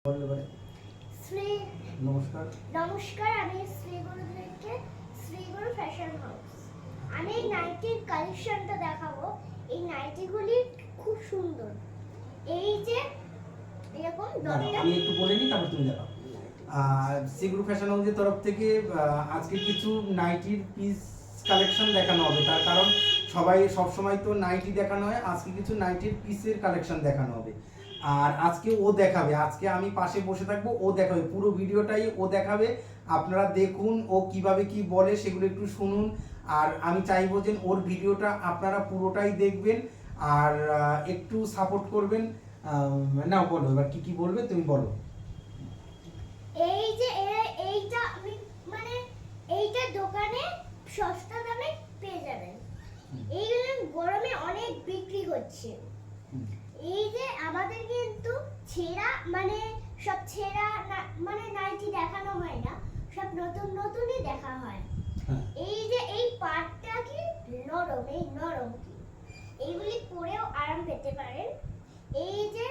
শ্রী নমস্কার নমস্কার, আমি শ্রীগুরু থেকে শ্রীগুরু ফ্যাশন হাউস। আমি এই নাইটির কালেকশনটা দেখাবো। এই নাইটিগুলি খুব সুন্দর। এই যে এরকম আমি একটু বলে নিই, তারপর তুমি দেখাও। শ্রীগুরু ফ্যাশন হাউসের তরফ থেকে আজকে কিছু নাইটির পিস কালেকশন দেখানো হবে। তার কারণ সব সময় তো নাইটি দেখানো হয়, আজকে কিছু নাইটির পিসের কালেকশন দেখানো হবে। আর আজকে ও দেখাবে, আজকে আমি পাশে বসে থাকবো, ও দেখাবে, পুরো ভিডিওটাই ও দেখাবে। আপনারা দেখুন ও কিভাবে কি বলে, সেগুলো একটু শুনুন। আর আমি চাইবো যে ওর ভিডিওটা আপনারা পুরোটাই দেখবেন আর একটু সাপোর্ট করবেন। নাও বলো, এবার কি কি বলবে তুমি বলো। এই যে এইটা আমি এইটা দোকানে সস্তা দামে পেয়ে যাবেন। এইগুলো গরমে অনেক বিক্রি হচ্ছে। এই যে আমাদের কিন্তু ছেঁড়া সব ছেঁড়া নাইটি দেখানো হয় না, সব নতুন নতুনই দেখা হয়। এই যে এই পাটটা কি নরম, এই নরম কি এইগুলি পরেও আরাম পেতে পারেন। এই যে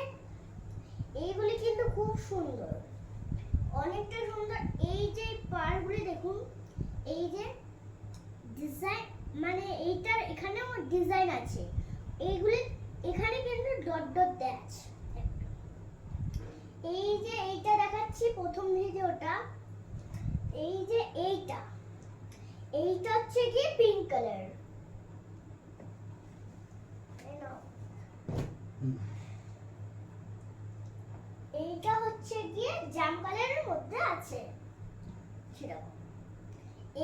এইগুলি কিন্তু খুব সুন্দর, অনেকটা সুন্দর। এই যে পাড়গুলি দেখুন, এই যে ডিজাইন এইটার এখানেও ডিজাইন আছে। এইগুলি এখানে কিন্তু ডট ডট দেয়া আছে। এই যে এইটা দেখাচ্ছি প্রথম ভিডিওটা। এই যে এইটা হচ্ছে কি পিঙ্ক কালার। এইটা হচ্ছে গিয়ে জাম কালারের মধ্যে আছে সেরকম।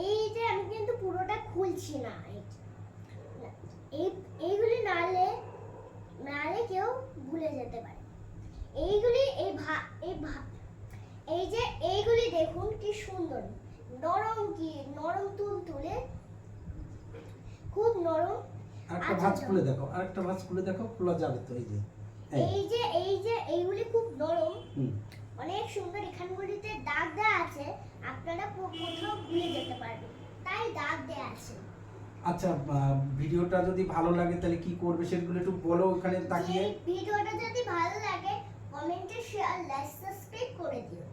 এই যে আমি কিন্তু পুরোটা খুলছি না, এইগুলি নালে কেউ ভুলে যেতে পারে। এইগুলি এই যে এইগুলি দেখুন কি সুন্দর, নরম, কি নরম তুলতুলে, খুব নরম। আরেকটা ভাঁজ খুলে দেখো, খোলা যাবে তো। এই যে এইগুলি খুব নরম, অনেক সুন্দর। এখানগুলিতে দাগ দেওয়া আছে, আপনারা কোথাও ভুলে যেতে পারবেন, তাই দাগ দেওয়া আছে। আচ্ছা, ভিডিওটা যদি ভালো লাগে তাহলে কি করবে সেগুলো একটু বলো ওখানে তাকিয়ে। ভিডিওটা যদি ভালো লাগে কমেন্টে শেয়ার, লাইক, সাবস্ক্রাইব করে দিও।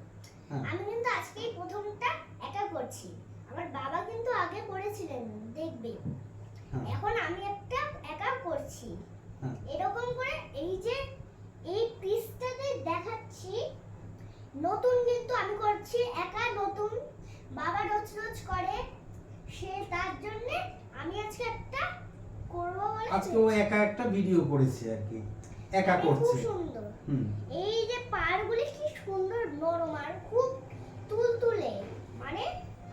আমি কিন্তু আজকেই প্রথমটা একা করছি, আমার বাবা কিন্তু আগে করেছিলেন, দেখবে। এখন আমি একটা একা করছি এরকম করে। এই যে এই পিসটাতে দেখাচ্ছি নতুন, কিন্তু আমি করছি একা, নতুন। বাবা রোজ রোজ করে, সে তার জন্য আমি আজকে একটা করব বলে আজকে ও একা একটা ভিডিও করেছে আর কি, একা করছে। খুব সুন্দর। এই যে পাড়গুলি কি সুন্দর, নরম আর খুব তুলতুলে।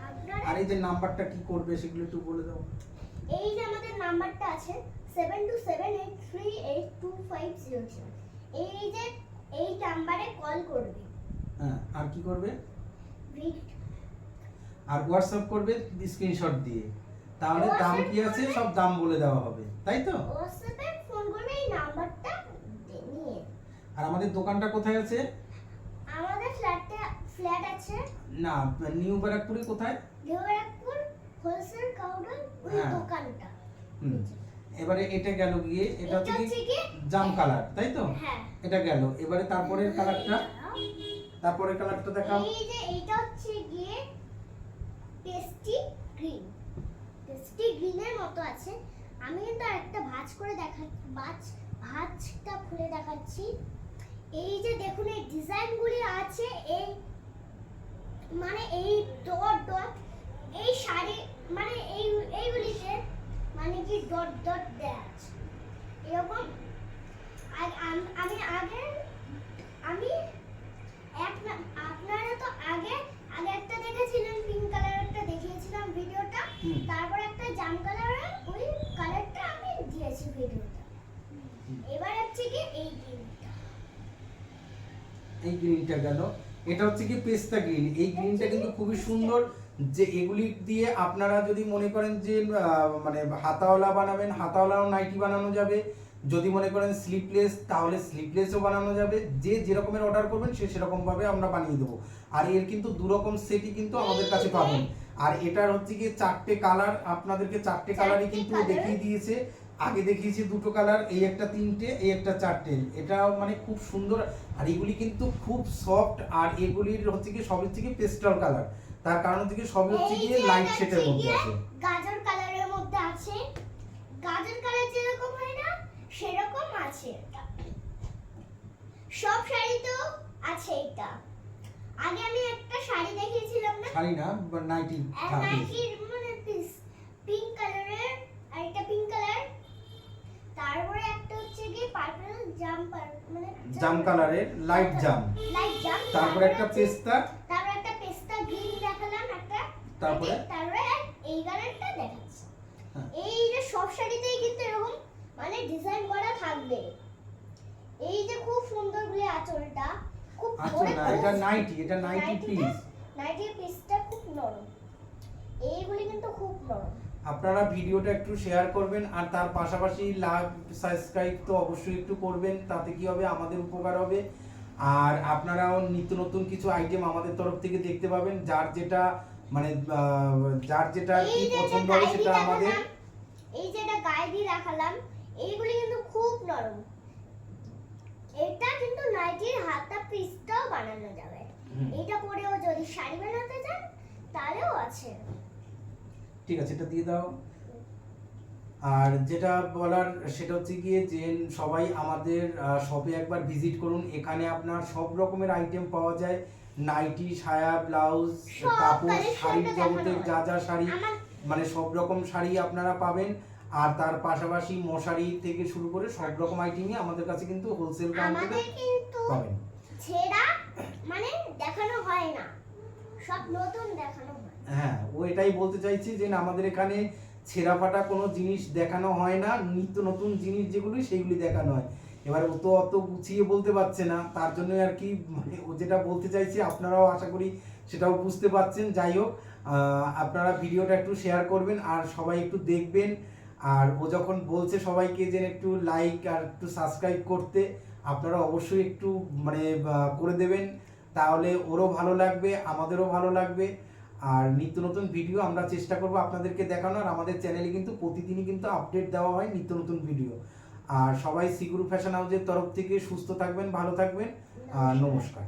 আপনারা আর এই যে নাম্বারটা কি করবে সেগুলো একটু বলে দাও। এই যে আমাদের নাম্বারটা আছে 7278382507। এই যে এই নাম্বারে কল করবে। আর কি করবে? আর হোয়াটসঅ্যাপ করবে স্ক্রিনশট দিয়ে, তাহলে দাম কি আছে সব দাম বলে দেওয়া হবে, তাই তো? হোয়াটসঅ্যাপে ফোন করবে এই নাম্বারটা নিয়ে। আর আমাদের দোকানটা কোথায় আছে? আমাদের ফ্ল্যাট আছে না, নিউ ব্যারাকপুরে কোথায়? নিউ ব্যারাকপুর হোলসেল কাউন্টার, ওই দোকানটা। এবারে এটা গেল গিয়ে, এটা হচ্ছে কি জাম কালার, তাই তো? হ্যাঁ, এটা গেল। এবারে তারপরের কালারটা দেখাও। এই যে এইটা হচ্ছে গিয়ে পেস্টি গ্রিন, পেস্টি গ্রিনের মতো আছে। আমি কিন্তু একটা ভাঁজটা খুলে দেখাচ্ছি। এই যে দেখুন এই ডিজাইনগুলি আছে, এই এই ডট ডট, এই শাড়ি এইগুলিতে কি ডট ডট দেয়া আছে এরকম। আপনারা তো আগে একটা দেখেছিলেন, পিঙ্ক কালার একটা দেখিয়েছিলাম ভিডিওটা, তারপর একটা জাম কালারের ওই কালারটা আমি দিয়েছি ভিডিওটা। এবার হচ্ছে কি এই গ্রিনটা গেল। এটা হচ্ছে কি পেস্তা গ্রিন। এই গ্রিনটা কিন্তু খুবই সুন্দর। যে এগুলি দিয়ে আপনারা যদি মনে করেন যে হাতাওয়ালা বানাবেন, হাতাওয়ালাও নাইটি বানানো যাবে। যদি মনে করেন স্লিপলেস, তাহলে স্লিপলেসও বানানো যাবে। যে যেরকমের অর্ডার করবেন সেরকম ভাবে আমরা বানিয়ে দেবো। আর এর কিন্তু দুরকম সেটই কিন্তু আমাদের কাছে পাবেন। আর এটার হচ্ছে কি 4টে কালার, আপনাদেরকে 4টে কালারই কিন্তু দেখিয়ে দিয়েছে। আগে দেখিয়েছি দুটো কালার, এই একটা তিনটে, এই একটা চারটে। এটাও মানে খুব সুন্দর, আর এগুলি কিন্তু খুব সফট, আর এগুলির হচ্ছে কি সবই হচ্ছে কি পেস্টাল কালার, তার কারণ হচ্ছে কি সবই হচ্ছে কি লাইট শেডের মধ্যে আছে। গাজর কালারের মধ্যে আছে, গাজর কালার যেরকম হয় না সেরকম আছে এটা। সব শাড়িতেও আছে এটা। আগে আমি একটা শাড়ি দেখিয়েছিলাম না, শাড়ি না নাইটি, নাইটির মানে পিস পিঙ্ক কালারের, আর এটা পিঙ্ক কালার, তারপরে একটা হচ্ছে কি পার্পল জাম্পার মানে জাম কালারের লাইট জাম, তারপরে একটা পেস্তা, তারপরে একটা পেস্তা গ্রিন দেখালাম একটা, তারপরে এই কালারটা দেখাচ্ছি। হ্যাঁ। এই যে সব শাড়িতেই কিন্তু এরকম মানে ডিজাইন করা থাকবে। এই যে খুব সুন্দর বলে আঁচলটা, খুব আচ্ছা না এটা নাইটি, এটা নাইটি পিস, নাইটির পিসটা খুব নরম, এইগুলি কিন্তু খুব নরম। আপনারা ভিডিওটা একটু শেয়ার করবেন, আর তার পাশাপাশি লাইক সাবস্ক্রাইব তো অবশ্যই একটু করবেন, তাতে কি হবে আমাদের উপকার হবে। আর আপনারাও নিত্য নতুন কিছু আইটেম আমাদের তরফ থেকে দেখতে পাবেন, যার যেটা মানে যার যেটা কি পছন্দ হবে সেটা আমাদের। এই যে এটা গায়ে দিয়ে রাখালাম, এইগুলি কিন্তু খুব নরম। এটা কিন্তু নাইটির হাতা পিসটাও বানানো যাবে। এটা পরেও যদি শাড়ি বানাতে চান তাহলেও আছে। ঠিক আছে, এটা দিয়ে দাও। আর যেটা বলার সেটা হচ্ছে গিয়ে যে সবাই আমাদের শপে একবার ভিজিট করুন, এখানে আপনার সব রকমের আইটেম পাওয়া যায়, নাইটি, সায়া, ব্লাউজ, কাপড়, শাড়ির জগতের যা যা শাড়ি মানে সব রকম শাড়ি আপনারা পাবেন। আর তার পাশাপাশি মশারি থেকে শুরু করে সব রকম আইটেমই আমাদের কাছে কিন্তু হোলসেল কাউন্টারে পাবেন। ছেঁড়া মানে দেখানো হয় না, সব নতুন দেখানো হয়। হ্যাঁ, ও এটাই বলতে চাইছি যে আমাদের এখানে ছেঁড়া ফাটা কোনো জিনিস দেখানো হয় না, নিত্য নতুন জিনিস যেগুলি সেইগুলি দেখানো হয়। এবার ও তো অত গুছিয়ে বলতে পারছে না, তার জন্য আর কি মানে ও যেটা বলতে চাইছে আপনারাও আশা করি সেটাও বুঝতে পারছেন। যাই হোক, আপনারা ভিডিওটা একটু শেয়ার করবেন আর সবাই একটু দেখবেন। আর ও যখন বলছে সবাইকে যে একটু লাইক আর একটু সাবস্ক্রাইব করতে, আপনারা অবশ্যই একটু মানে করে দেবেন, তাহলে ওরও ভালো লাগবে, আমাদেরও ভালো লাগবে। আর নিত্য নতুন ভিডিও আমরা চেষ্টা করব আপনাদেরকে দেখানোর। আমাদের চ্যানেলে কিন্তু প্রতিদিনই কিন্তু আপডেট দেওয়া হয় নিত্য নতুন ভিডিও। আর সবাই সি গ্রুপ ফ্যাশন হাউসের তরফ থেকে সুস্থ থাকবেন, ভালো থাকবেন, নমস্কার।